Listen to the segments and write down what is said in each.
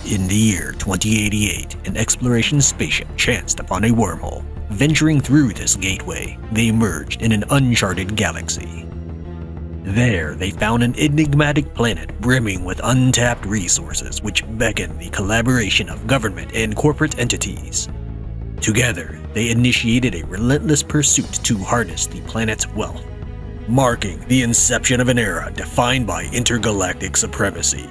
In the year 2088, an exploration spaceship chanced upon a wormhole. Venturing through this gateway, they emerged in an uncharted galaxy. There, they found an enigmatic planet brimming with untapped resources which beckon the collaboration of government and corporate entities. Together, they initiated a relentless pursuit to harness the planet's wealth, marking the inception of an era defined by intergalactic supremacy.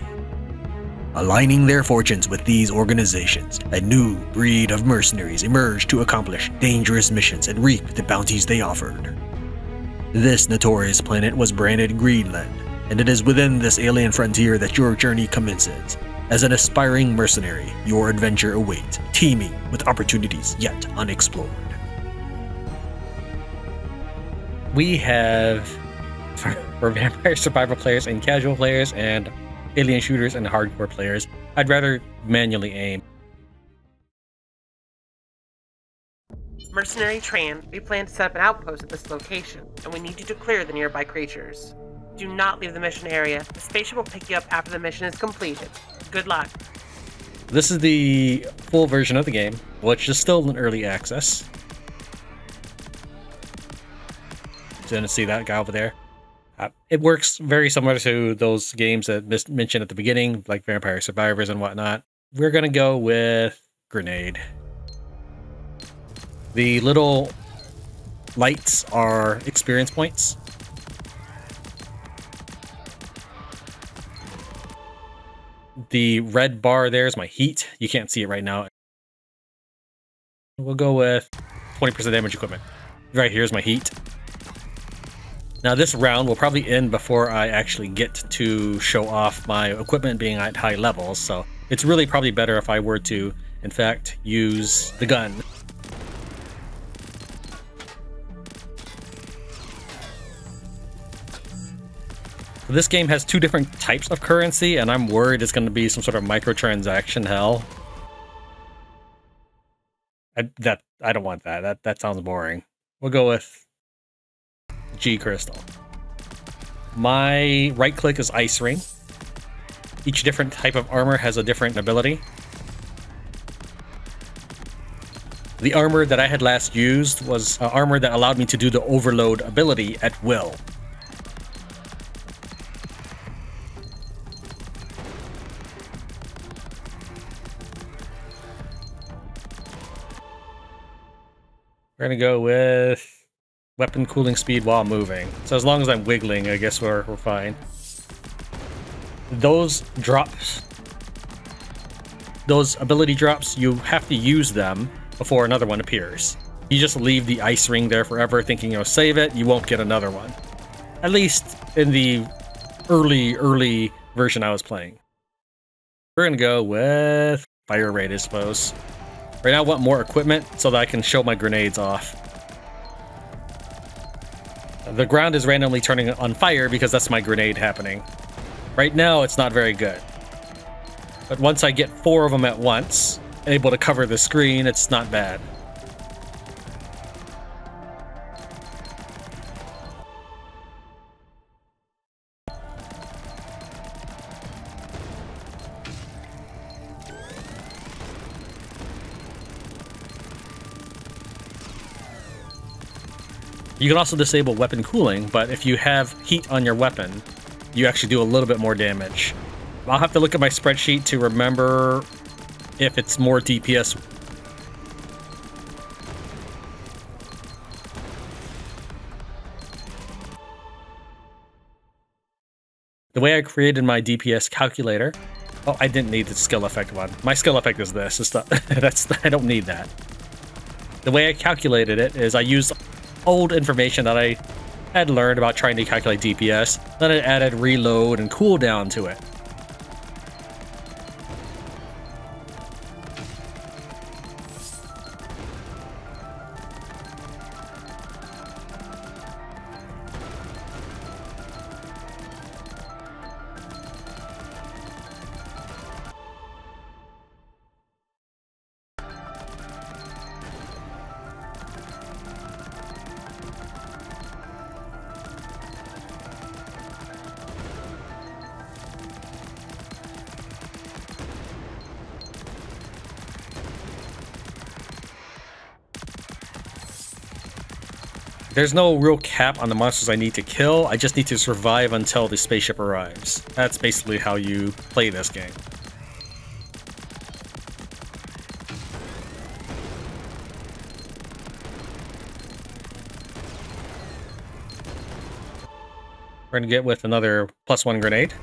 Aligning their fortunes with these organizations, a new breed of mercenaries emerged to accomplish dangerous missions and reap the bounties they offered. This notorious planet was branded Greedland, and it is within this alien frontier that your journey commences. As an aspiring mercenary, your adventure awaits, teeming with opportunities yet unexplored. We have, for vampire survival players and casual players and alien shooters and hardcore players, I'd rather manually aim. Mercenary Tran, we plan to set up an outpost at this location, and we need you to clear the nearby creatures. Do not leave the mission area. The spaceship will pick you up after the mission is completed. Good luck. This is the full version of the game, which is still in early access. Didn't see that guy over there. It works very similar to those games that mentioned at the beginning, like Vampire Survivors and whatnot. We're gonna go with Grenade. The little lights are experience points. The red bar there is my heat. You can't see it right now. We'll go with 20% damage equipment. Right here's my heat. Now this round will probably end before I actually get to show off my equipment being at high levels, so it's really probably better if I were to, in fact, use the gun. This game has two different types of currency, and I'm worried it's going to be some sort of microtransaction hell. I don't want that. That sounds boring. We'll go with G Crystal. My right click is Ice Ring. Each different type of armor has a different ability. The armor that I had last used was armor that allowed me to do the overload ability at will. We're gonna go with weapon cooling speed while moving. So as long as I'm wiggling, I guess we're fine. Those drops, those ability drops, you have to use them before another one appears. You just leave the ice ring there forever thinking you'll save it, you won't get another one. At least in the early version I was playing. We're gonna go with fire rate, I suppose. Right now I want more equipment so that I can show my grenades off. The ground is randomly turning on fire because that's my grenade happening. Right now, it's not very good. But once I get 4 of them at once, able to cover the screen, it's not bad. You can also disable weapon cooling, but if you have heat on your weapon, you actually do a little bit more damage. I'll have to look at my spreadsheet to remember if it's more DPS. The way I created my DPS calculator... Oh, I didn't need the skill effect one. My skill effect is this. It's not, I don't need that. The way I calculated it is I used old information that I had learned about trying to calculate DPS, then I added reload and cooldown to it. There's no real cap on the monsters I need to kill. I just need to survive until the spaceship arrives. That's basically how you play this game. We're gonna get with another +1 grenade.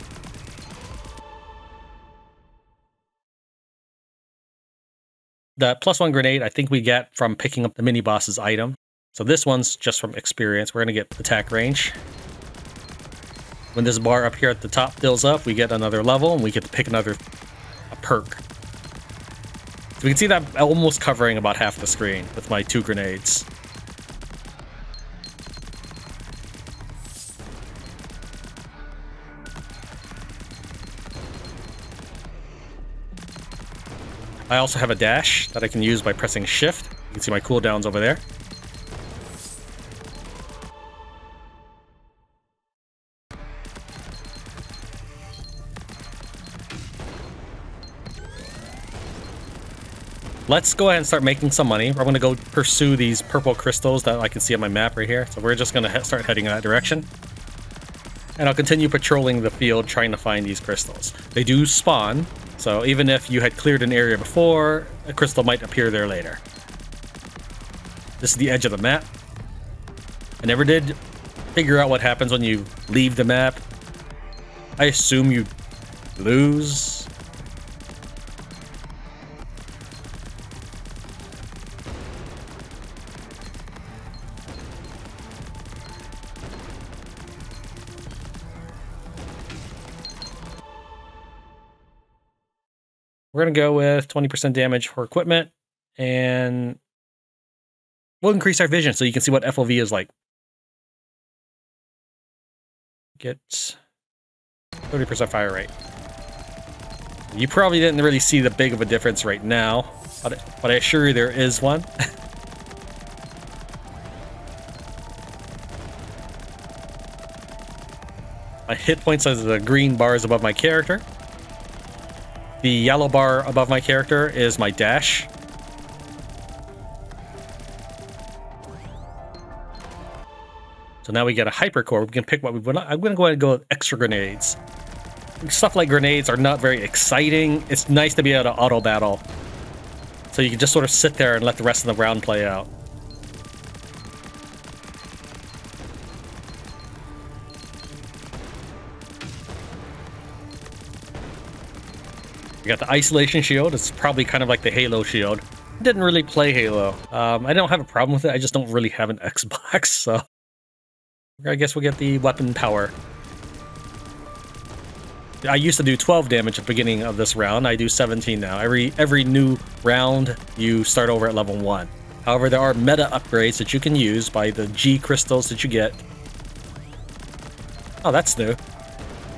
The +1 grenade I think we get from picking up the mini boss's item. So this one's just from experience. We're gonna get attack range. When this bar up here at the top fills up, we get another level and we get to pick a perk. So we can see that almost covering about half the screen with my 2 grenades. I also have a dash that I can use by pressing shift. You can see my cooldowns over there. Let's go ahead and start making some money. We're going to go pursue these purple crystals that I can see on my map right here. So we're just going to start heading in that direction. And I'll continue patrolling the field trying to find these crystals. They do spawn, so even if you had cleared an area before, a crystal might appear there later. This is the edge of the map. I never did figure out what happens when you leave the map. I assume you lose. We're going to go with 20% damage for equipment, and we'll increase our vision so you can see what FOV is like. Get 30% fire rate. You probably didn't really see the big of a difference right now, but I assure you there is one. My hit points as the green bars above my character. The yellow bar above my character is my dash. So now we get a hypercore. We can pick what we want. I'm going to go ahead and go with extra grenades. Stuff like grenades are not very exciting. It's nice to be able to auto battle. So you can just sort of sit there and let the rest of the round play out. You got the isolation shield. It's probably kind of like the Halo shield. Didn't really play Halo. I don't have a problem with it. I just don't really have an Xbox, so I guess we'll get the weapon power. I used to do 12 damage at the beginning of this round. I do 17 now. Every new round, you start over at level 1. However, there are meta upgrades that you can use by the G crystals that you get. Oh, that's new.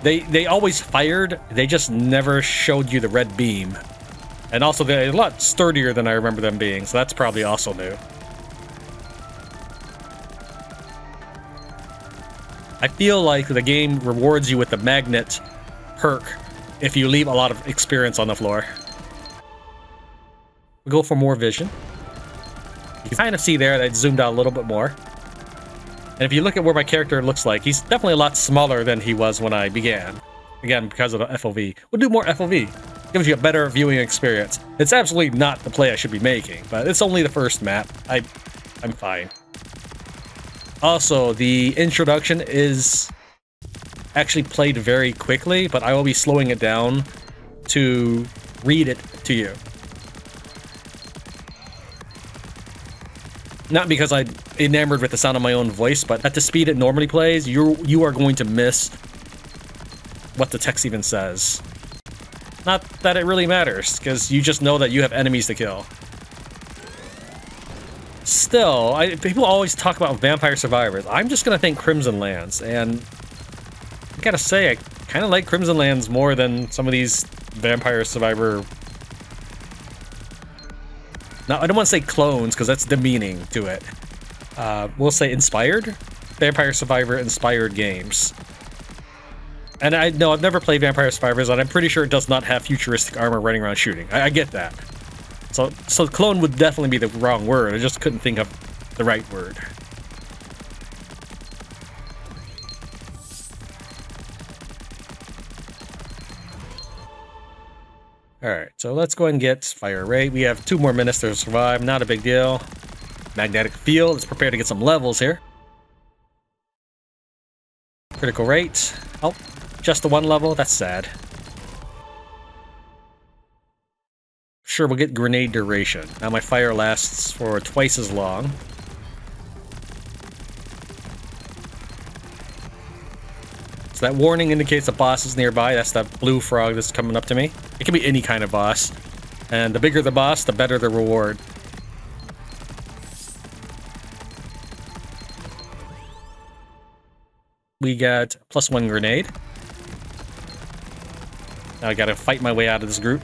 They always fired, they just never showed you the red beam. And also, they're a lot sturdier than I remember them being, so that's probably also new. I feel like the game rewards you with the magnet perk if you leave a lot of experience on the floor. We go for more vision. You can kind of see there that it's zoomed out a little bit more. And if you look at where my character looks like, he's definitely a lot smaller than he was when I began. Again, because of the FOV. We'll do more FOV. Gives you a better viewing experience. It's absolutely not the play I should be making, but it's only the first map. I'm fine. Also, the introduction is actually played very quickly, but I will be slowing it down to read it to you. Not because I'm enamored with the sound of my own voice, but at the speed it normally plays, you are going to miss what the text even says. Not that it really matters, because you just know that you have enemies to kill. Still, people always talk about Vampire Survivors. I'm just going to think Crimson Lands, and I gotta say, I kind of like Crimson Lands more than some of these Vampire Survivor... Now, I don't want to say clones, because that's demeaning to it. We'll say inspired? Vampire Survivor inspired games. And I've never played Vampire Survivors, and I'm pretty sure it does not have futuristic armor running around shooting. I get that. So clone would definitely be the wrong word. I just couldn't think of the right word. So let's go ahead and get fire rate. We have 2 more minutes to survive. Not a big deal. Magnetic field. Let's prepare to get some levels here. Critical rate. Oh, just the 1 level. That's sad. Sure, we'll get grenade duration. Now my fire lasts for twice as long. So that warning indicates a boss is nearby. That's that blue frog that's coming up to me. It can be any kind of boss. And the bigger the boss, the better the reward. We got +1 grenade. Now I gotta fight my way out of this group.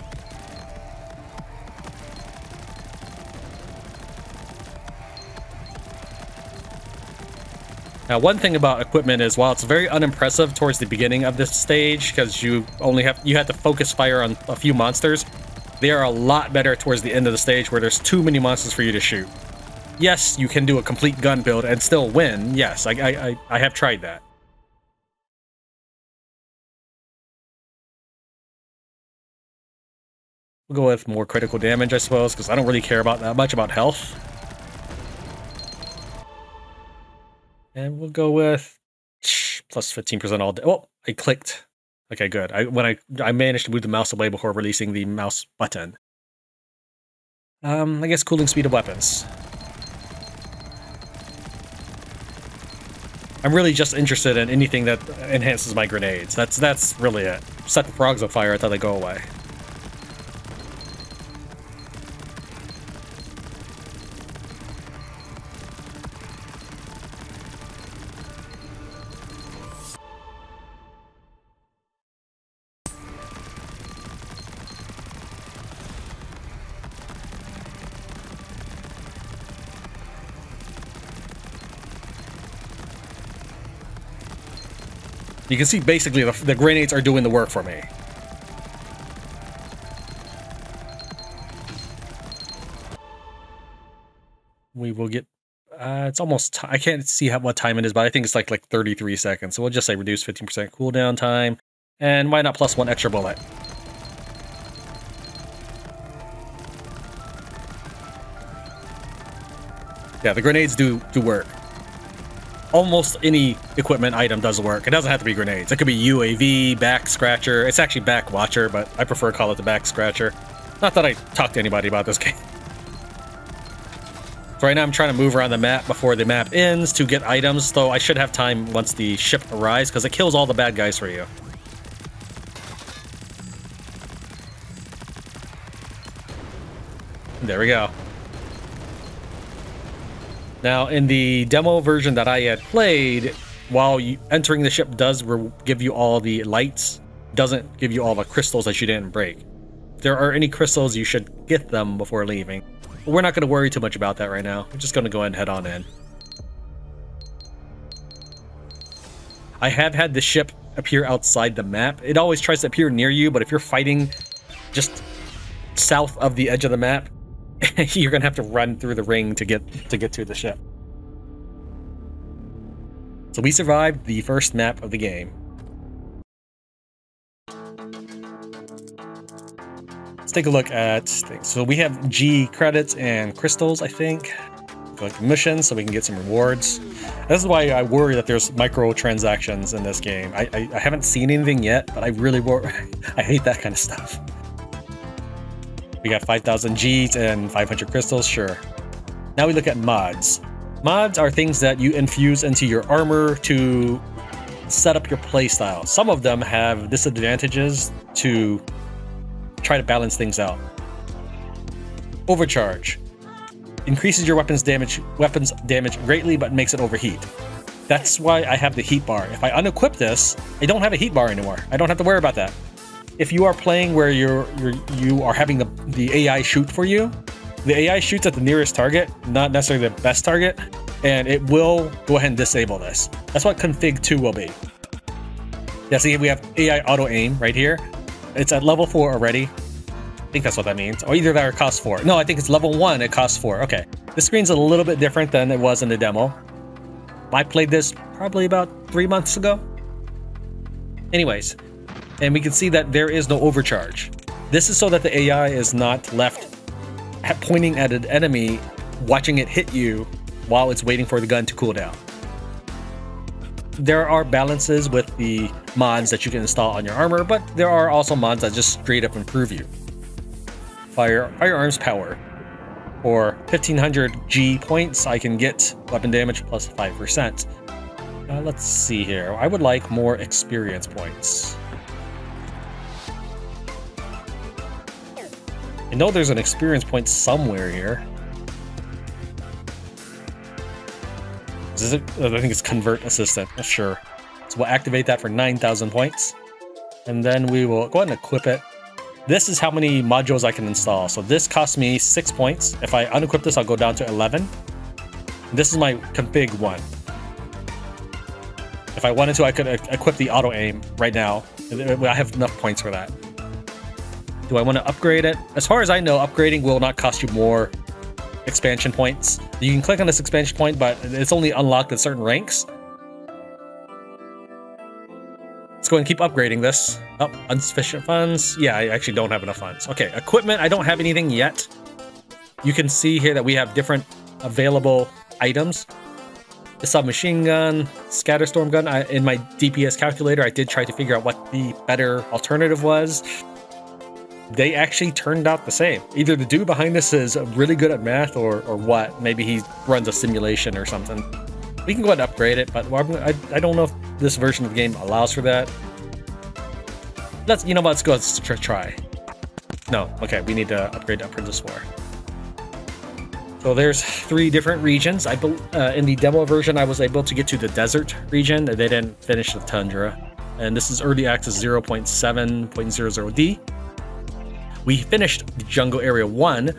Now, one thing about equipment is, while it's very unimpressive towards the beginning of this stage, because you have to focus fire on a few monsters, they are a lot better towards the end of the stage where there's too many monsters for you to shoot. Yes, you can do a complete gun build and still win. Yes, I have tried that. We'll go with more critical damage, I suppose, because I don't really care about that much about health. And we'll go with plus 15% all day. Oh, I clicked. Okay, good. I managed to move the mouse away before releasing the mouse button. I guess cooling speed of weapons. I'm really just interested in anything that enhances my grenades. That's really it. Set the frogs on fire until they go away. You can see basically the grenades are doing the work for me. We will get, it's almost, I can't see what time it is, but I think it's like 33 seconds. So we'll just say reduce 15% cooldown time. And why not +1 extra bullet? Yeah, the grenades do work. Almost any equipment item does work. It doesn't have to be grenades. It could be UAV, back scratcher. It's actually back watcher, but I prefer to call it the back scratcher. Not that I talk to anybody about this game. So right now I'm trying to move around the map before the map ends to get items, though I should have time once the ship arrives, because it kills all the bad guys for you. There we go. Now, in the demo version that I had played, while entering the ship does give you all the lights, doesn't give you all the crystals that you didn't break. If there are any crystals, you should get them before leaving. But we're not going to worry too much about that right now. We're just going to go ahead and head on in. I have had the ship appear outside the map. It always tries to appear near you, but if you're fighting just south of the edge of the map, you're gonna have to run through the ring to get to the ship. So we survived the first map of the game. Let's take a look at things. So we have G credits and crystals, I think. Collect missions so we can get some rewards. This is why I worry that there's microtransactions in this game. I haven't seen anything yet, but I really I hate that kind of stuff. We got 5,000 Gs and 500 crystals, sure. Now we look at mods. Mods are things that you infuse into your armor to set up your playstyle. Some of them have disadvantages to try to balance things out. Overcharge. Increases your weapons damage greatly, but makes it overheat. That's why I have the heat bar. If I unequip this, I don't have a heat bar anymore. I don't have to worry about that. If you are playing where you are having the AI shoot for you, the AI shoots at the nearest target, not necessarily the best target, and it will go ahead and disable this. That's what config 2 will be. Yeah, see, we have AI auto aim right here. It's at level 4 already. I think that's what that means. Or either that or it costs 4. No, I think it's level 1, it costs 4. Okay. The screen's a little bit different than it was in the demo. I played this probably about 3 months ago. Anyways. And we can see that there is no overcharge. This is so that the AI is not left pointing at an enemy, watching it hit you while it's waiting for the gun to cool down. There are balances with the mods that you can install on your armor, but there are also mods that just straight up improve you. Firearms power. For 1500 G points, I can get weapon damage plus 5%. Let's see here. I would like more experience points. I know there's an experience point somewhere here. Is it? I think it's Convert Assistant. Sure. So we'll activate that for 9,000 points. And then we will go ahead and equip it. This is how many modules I can install. So this costs me 6 points. If I unequip this, I'll go down to 11. This is my config one. If I wanted to, I could equip the auto aim right now. I have enough points for that. Do I want to upgrade it? As far as I know, upgrading will not cost you more expansion points. You can click on this expansion point, but it's only unlocked at certain ranks. Let's go and keep upgrading this. Oh, insufficient funds. Yeah, I actually don't have enough funds. Okay, equipment, I don't have anything yet. You can see here that we have different available items. The submachine gun, scatterstorm gun. In my DPS calculator, I did try to figure out what the better alternative was. They actually turned out the same. Either the dude behind this is really good at math or what. Maybe he runs a simulation or something. We can go ahead and upgrade it, but I don't know if this version of the game allows for that. You know what, let's go, let's try. No, okay, we need to upgrade to Apprentice War. So there's 3 different regions. In the demo version, I was able to get to the desert region. They didn't finish the tundra. And this is early access 0.7.00D. We finished the jungle area 1,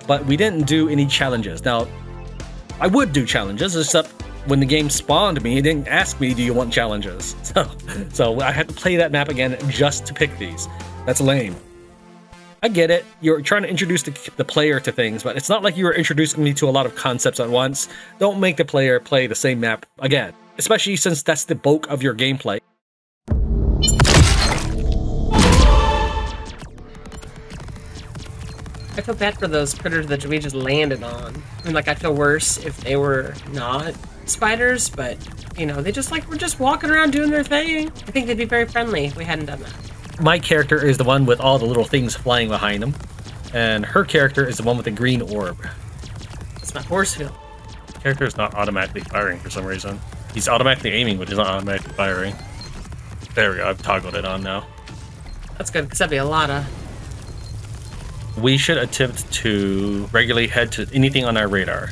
but we didn't do any challenges. Now, I would do challenges, except when the game spawned me, it didn't ask me, do you want challenges? So I had to play that map again just to pick these. That's lame. I get it. You're trying to introduce the player to things, but it's not like you were introducing me to a lot of concepts at once. Don't make the player play the same map again, especially since that's the bulk of your gameplay. I feel bad for those critters that we just landed on. I mean, like, I feel worse if they were not spiders, but, you know, they just, like, were just walking around doing their thing. I think they'd be very friendly if we hadn't done that. My character is the one with all the little things flying behind him, and her character is the one with the green orb. That's my force field. The character is not automatically firing for some reason. He's automatically aiming, but he's not automatically firing. There we go, I've toggled it on now. That's good, because that'd be a lot of... We should attempt to regularly head to anything on our radar.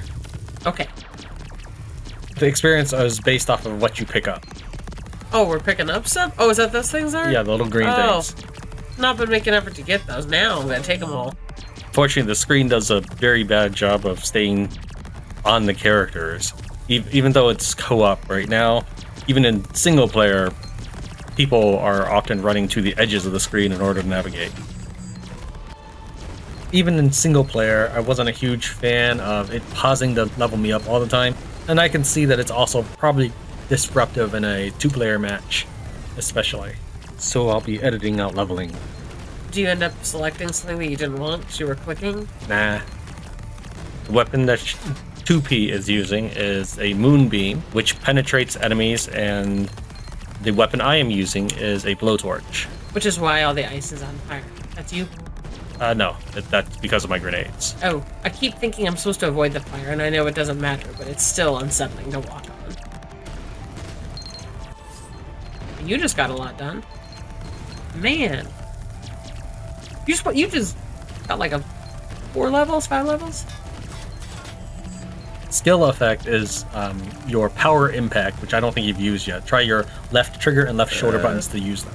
Okay. The experience is based off of what you pick up. Oh, we're picking up stuff? Oh, is that those things are? Yeah, the little green things. Not been making an effort to get those. Now I'm gonna take them all. Fortunately, the screen does a very bad job of staying on the characters. Even though it's co-op right now, even in single player, people are often running to the edges of the screen in order to navigate. Even in single player, I wasn't a huge fan of it pausing to level me up all the time. And I can see that it's also probably disruptive in a 2-player match, especially. So I'll be editing out leveling. Do you end up selecting something that you didn't want because you were clicking? Nah. The weapon that 2P is using is a moonbeam, which penetrates enemies, and the weapon I am using is a blowtorch. Which is why all the ice is on fire. That's you? No, that's because of my grenades. Oh, I keep thinking I'm supposed to avoid the fire, and I know it doesn't matter, but it's still unsettling to walk on. You just got a lot done. Man. You just got like 5 levels? Skill effect is your power impact, which I don't think you've used yet. Try your left trigger and left shoulder buttons to use them.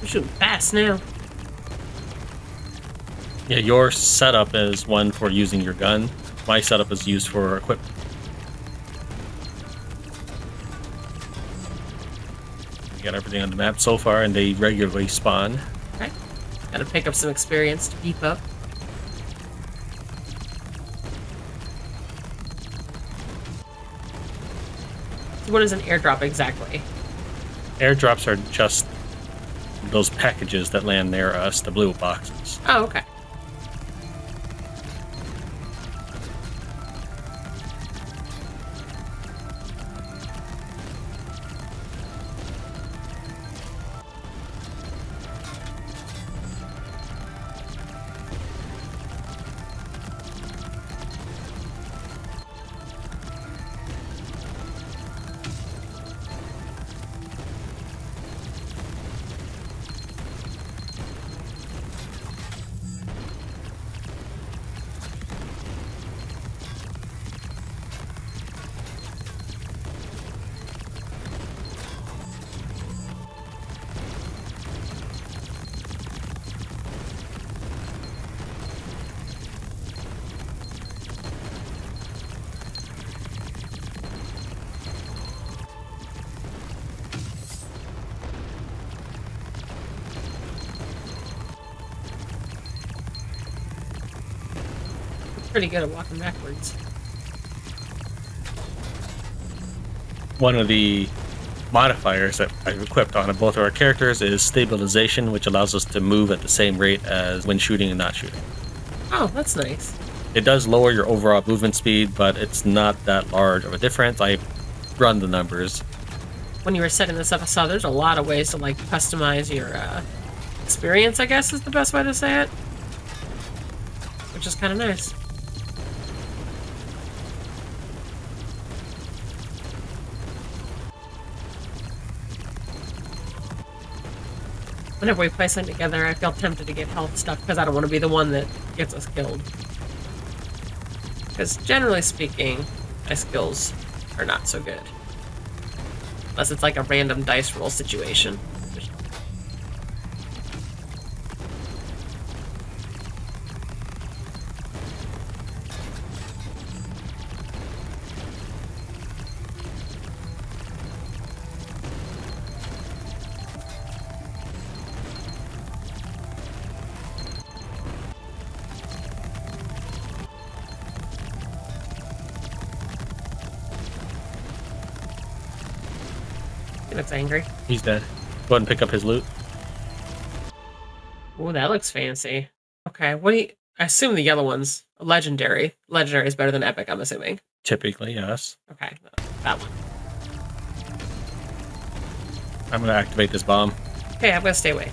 You're shooting fast now. Yeah, your setup is one for using your gun. My setup is used for equipment. Got everything on the map so far, and they regularly spawn. Okay. Gotta pick up some experience to beef up. So what is an airdrop exactly? Airdrops are just those packages that land near us, the blue boxes. Oh, okay. Pretty good at walking backwards. One of the modifiers that I've equipped on both of our characters is stabilization, which allows us to move at the same rate as when shooting and not shooting. Oh, that's nice. It does lower your overall movement speed, but it's not that large of a difference. I run the numbers. When you were setting this up, I saw there's a lot of ways to like customize your experience, I guess is the best way to say it. Which is kind of nice. Whenever we play something together, I feel tempted to get health stuff because I don't want to be the one that gets us killed. Because generally speaking, my skills are not so good. Unless it's like a random dice roll situation. He looks angry. He's dead. Go ahead and pick up his loot. Ooh, that looks fancy. Okay, what do you... I assume the yellow one's legendary. Legendary is better than epic, I'm assuming. Typically, yes. Okay, that one. I'm going to activate this bomb. Okay, I'm gonna stay away.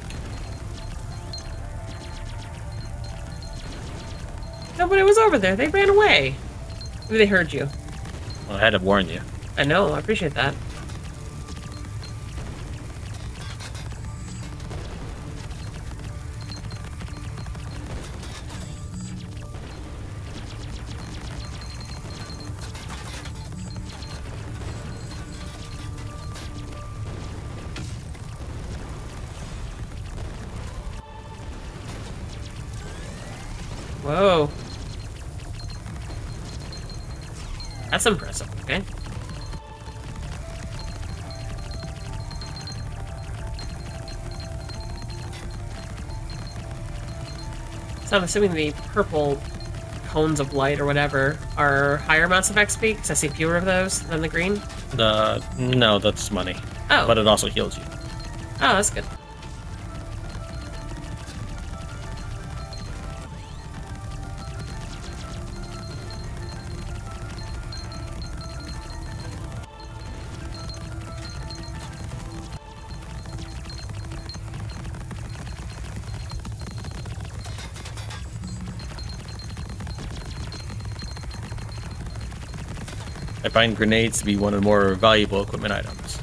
Nobody was over there. They ran away. Maybe they heard you. Well, I had to warn you. I know, I appreciate that. Whoa. That's impressive, okay? So I'm assuming the purple cones of light or whatever are higher amounts of XP, because I see fewer of those than the green. No, that's money. Oh. But it also heals you. Oh, that's good. I find grenades to be one of the more valuable equipment items.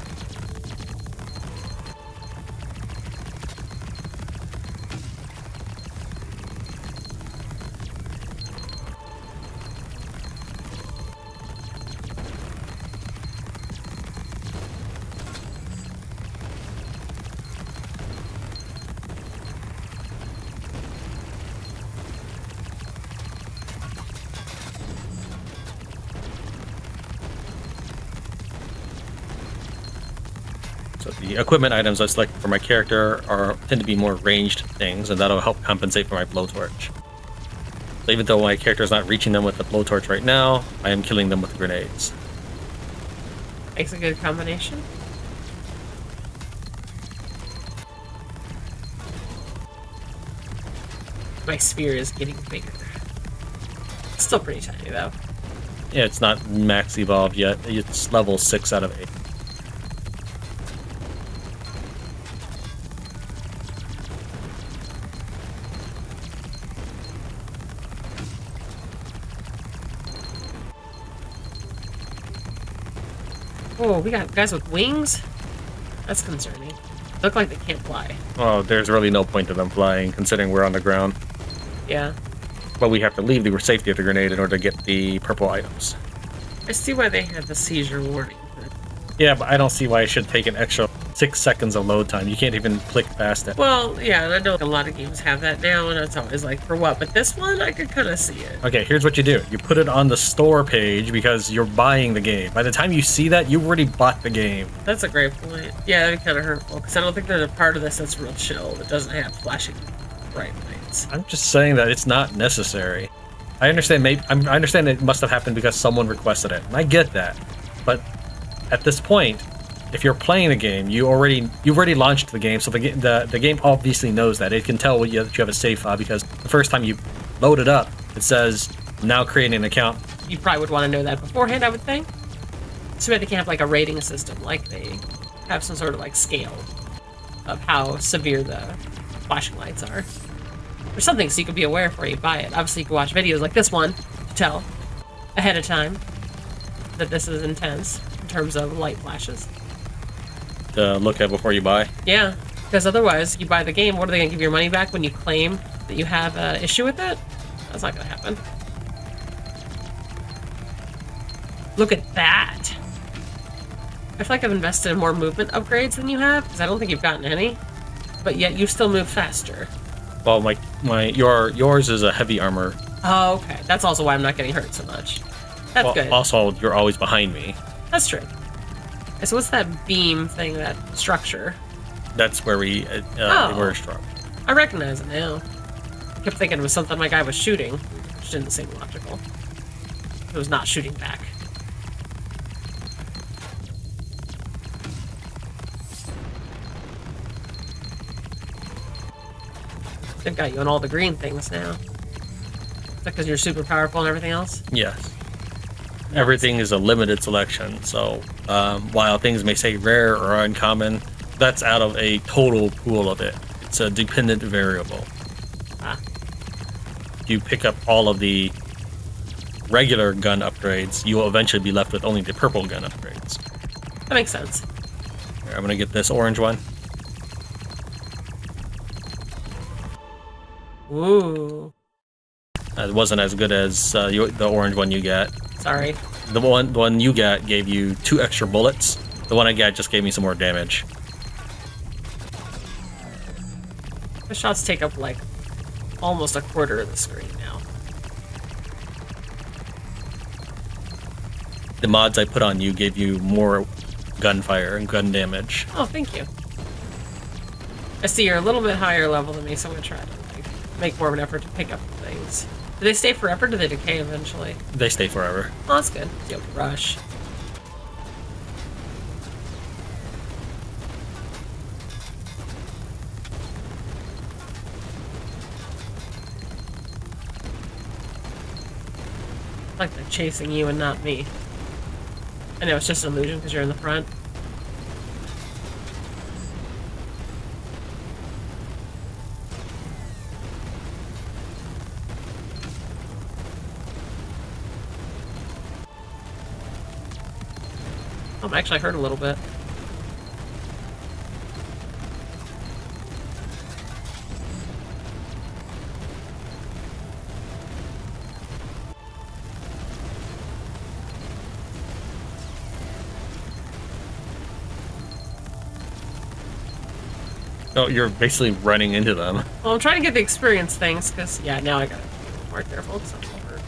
So the equipment items I select for my character tend to be more ranged things, and that'll help compensate for my blowtorch. So even though my character is not reaching them with the blowtorch right now, I am killing them with grenades. Makes a good combination. My sphere is getting bigger. Still pretty tiny though. Yeah, it's not max evolved yet. It's level 6 out of 8. Oh, we got guys with wings? That's concerning. Look like they can't fly. Oh, there's really no point to them flying, considering we're on the ground. Yeah. But we have to leave the safety of the grenade in order to get the purple items. I see why they have the seizure warning. Yeah, but I don't see why it should take an extra 6 seconds of load time. You can't even click past it. Well, yeah, and I know a lot of games have that now, and it's always like, for what? But this one, I could kind of see it. Okay, here's what you do. You put it on the store page because you're buying the game. By the time you see that, you've already bought the game. That's a great point. Yeah, that'd be kind of hurtful, because I don't think there's a part of this that's real chill that doesn't have flashing bright lights. I'm just saying that it's not necessary. I understand. I understand it must have happened because someone requested it, and I get that. But at this point, if you're playing the game, you've already launched the game, so the game obviously knows that. It can tell that you have a save file because the first time you load it up, it says now creating an account. You probably would want to know that beforehand, I would think. So they can have like a rating system, like they have some sort of like scale of how severe the flashing lights are. Or something so you can be aware before you buy it. Obviously you can watch videos like this one to tell ahead of time that this is intense in terms of light flashes. To look at before you buy? Yeah, because otherwise you buy the game, what are they going to give your money back when you claim that you have an issue with it? That's not going to happen. Look at that! I feel like I've invested in more movement upgrades than you have, because I don't think you've gotten any. But yet you still move faster. Well, yours is a heavy armor. Oh, okay. That's also why I'm not getting hurt so much. That's good. Also, you're always behind me. That's true. So what's that beam thing, that structure? That's where we were struck. I recognize it now. I kept thinking it was something my guy was shooting, which didn't seem logical. It was not shooting back. They've got you on all the green things now. Is that because you're super powerful and everything else? Yes. Everything is a limited selection, so while things may say rare or uncommon, that's out of a total pool of it. It's a dependent variable. Ah. If you pick up all of the regular gun upgrades, you will eventually be left with only the purple gun upgrades. That makes sense. Here, I'm going to get this orange one. Ooh. It wasn't as good as the orange one you got. Sorry. The one you got gave you 2 extra bullets. The one I got just gave me some more damage. The shots take up like almost a quarter of the screen now. The mods I put on you gave you more gunfire and gun damage. Oh, thank you. I see you're a little bit higher level than me, so I'm gonna try to make more of an effort to pick up things. Do they stay forever or do they decay eventually? They stay forever. Oh, that's good. You don't rush. Like they're chasing you and not me. I know it's just an illusion because you're in the front. Actually, I heard a little bit. Oh, you're basically running into them. Well, I'm trying to get the experience things, because, yeah, now I gotta be a little more careful, because I'm over.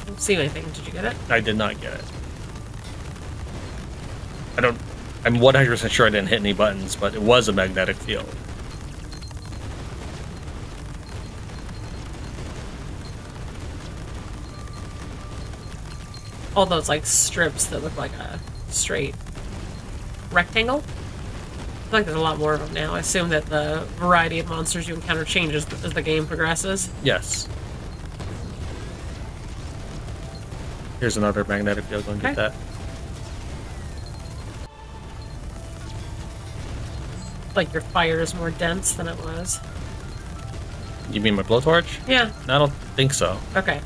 I don't see anything. Did you get it? I did not get it. I'm 100% sure I didn't hit any buttons, but it was a magnetic field. all those like strips that look like a straight rectangle. I feel like there's a lot more of them now. I assume that the variety of monsters you encounter changes as the game progresses. Yes. Here's another magnetic field. Go and get that. Like your fire is more dense than it was. You mean my blowtorch? Yeah. I don't think so. Okay.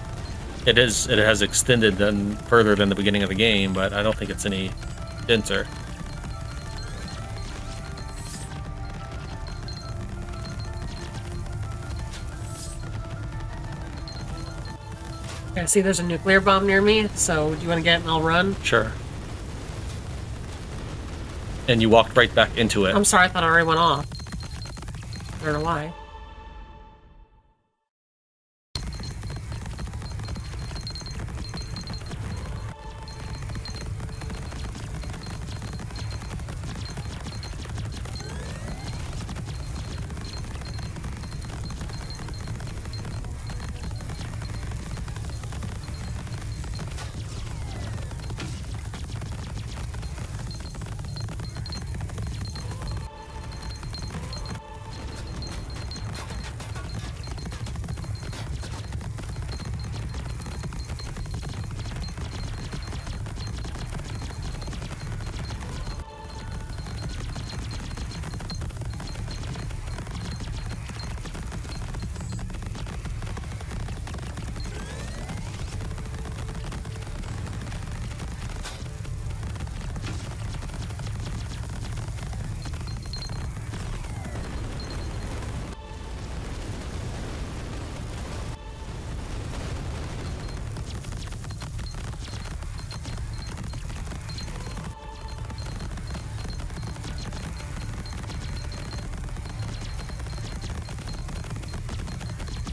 It has extended then further than the beginning of the game, but I don't think it's any denser. Okay, I see there's a nuclear bomb near me, so do you want to get it and I'll run? Sure. And you walked right back into it. I'm sorry, I thought it already went off. I don't know why.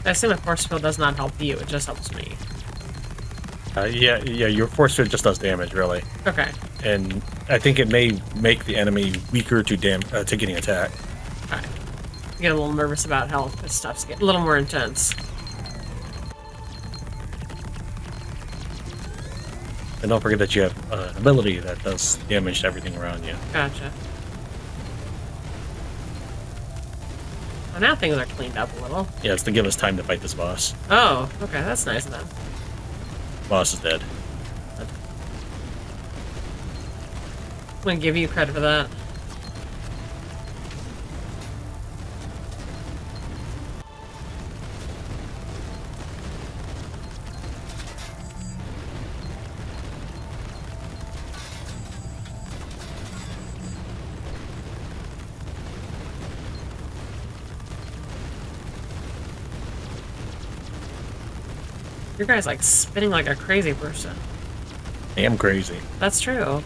I assume a force field does not help you, it just helps me. Yeah, your force field just does damage, really. Okay. And I think it may make the enemy weaker to getting attacked. Alright. I get a little nervous about health. This stuff's getting a little more intense. And don't forget that you have an ability that does damage to everything around you. Gotcha. Well, now things are cleaned up a little. Yeah, it's to give us time to fight this boss. Oh, okay, that's nice of them. Boss is dead. I'm gonna give you credit for that. Your guy's like spinning like a crazy person. I am crazy. That's true.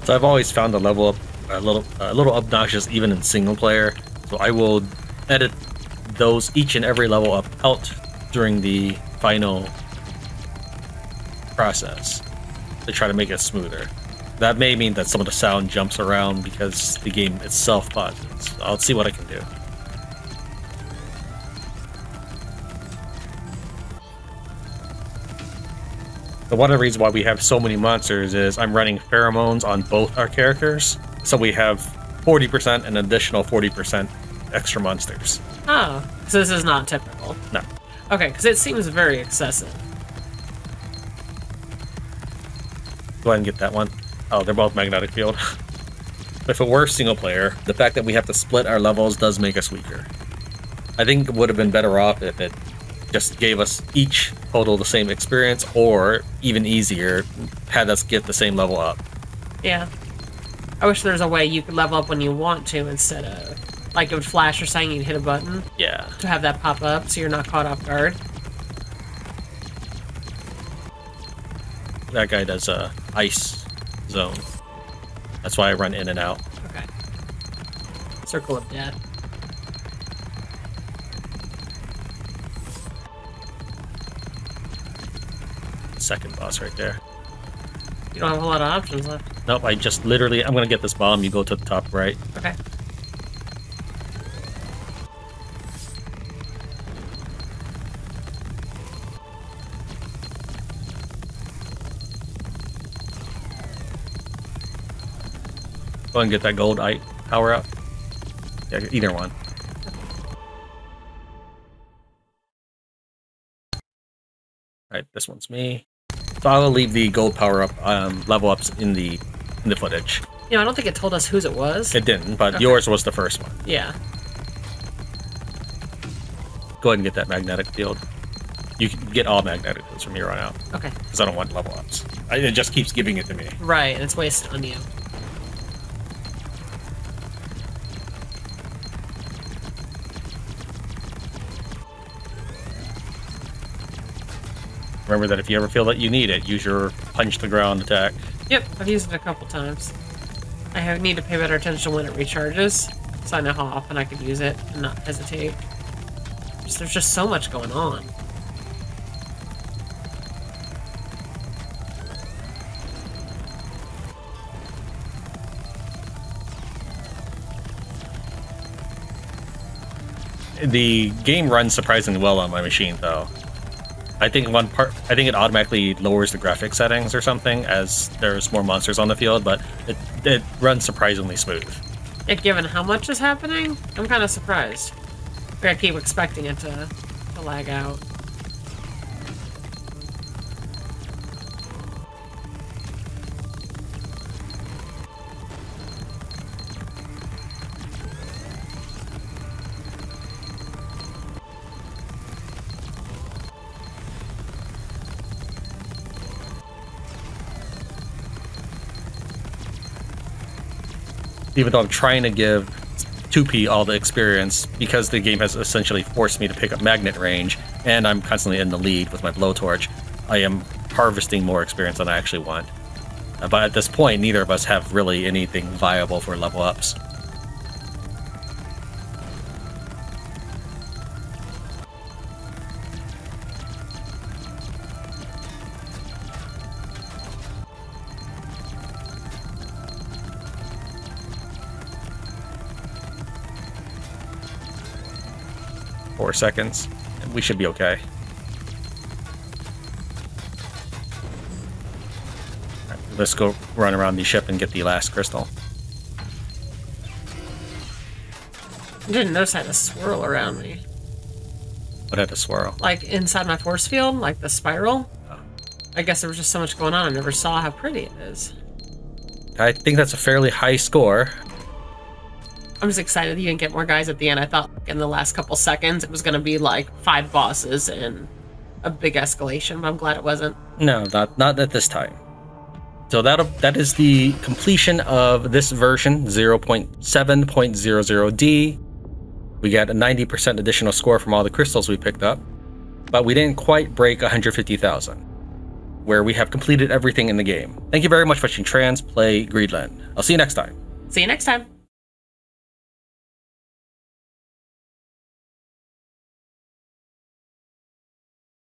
So I've always found the level up a little obnoxious even in single player. So I will edit those each and every level up out during the final process to try to make it smoother. That may mean that some of the sound jumps around because the game itself pauses. I'll see what I can do. But one of the reasons why we have so many monsters is I'm running pheromones on both our characters, so we have 40% and an additional 40% extra monsters. Oh, so this is not typical. No. Okay, because it seems very excessive. Go ahead and get that one. Oh, they're both magnetic field. If it were single player, the fact that we have to split our levels does make us weaker. I think it would have been better off if it just gave us each total the same experience, or even easier, had us get the same level up. Yeah. I wish there was a way you could level up when you want to instead of, like, it would flash or something, you'd hit a button. Yeah. To have that pop up so you're not caught off guard. That guy does ice zone. That's why I run in and out. Okay. Circle of death. Second boss right there. You don't have a whole lot of options left. Nope, I just literally, I'm gonna get this bomb, you go to the top right. Okay. Go and get that gold power up. Yeah, either one. Alright, this one's me. So I'll leave the gold power up level ups in the footage. You know, I don't think it told us whose it was. It didn't, but yours was the first one. Yeah. Go ahead and get that magnetic field. You can get all magnetic fields from here on out. Okay. Because I don't want level ups. It just keeps giving it to me. Right, and it's wasted on you. Remember that if you ever feel that you need it, use your punch the ground attack. Yep, I've used it a couple times. I need to pay better attention when it recharges, so I know how often I could use it and not hesitate. There's just so much going on. The game runs surprisingly well on my machine, though. I think it automatically lowers the graphic settings or something as there's more monsters on the field, but it runs surprisingly smooth. Yeah, given how much is happening, I'm kind of surprised. I keep expecting it to lag out. Even though I'm trying to give 2P all the experience, because the game has essentially forced me to pick up magnet range, and I'm constantly in the lead with my blowtorch, I am harvesting more experience than I actually want. But at this point, neither of us have really anything viable for level ups. Seconds, and we should be okay. Right, let's go run around the ship and get the last crystal. I didn't notice I had a swirl around me. What had a swirl? Like inside my force field, like the spiral. Oh. I guess there was just so much going on, I never saw how pretty it is. I think that's a fairly high score. I'm just excited you didn't get more guys at the end. I thought in the last couple seconds it was going to be like 5 bosses and a big escalation, but I'm glad it wasn't. No, not at this time. So that is the completion of this version, 0.7.00D. We got a 90% additional score from all the crystals we picked up, but we didn't quite break 150,000, where we have completed everything in the game. Thank you very much for watching Trans play Greedland. I'll see you next time. See you next time.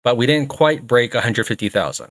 But we didn't quite break 150,000.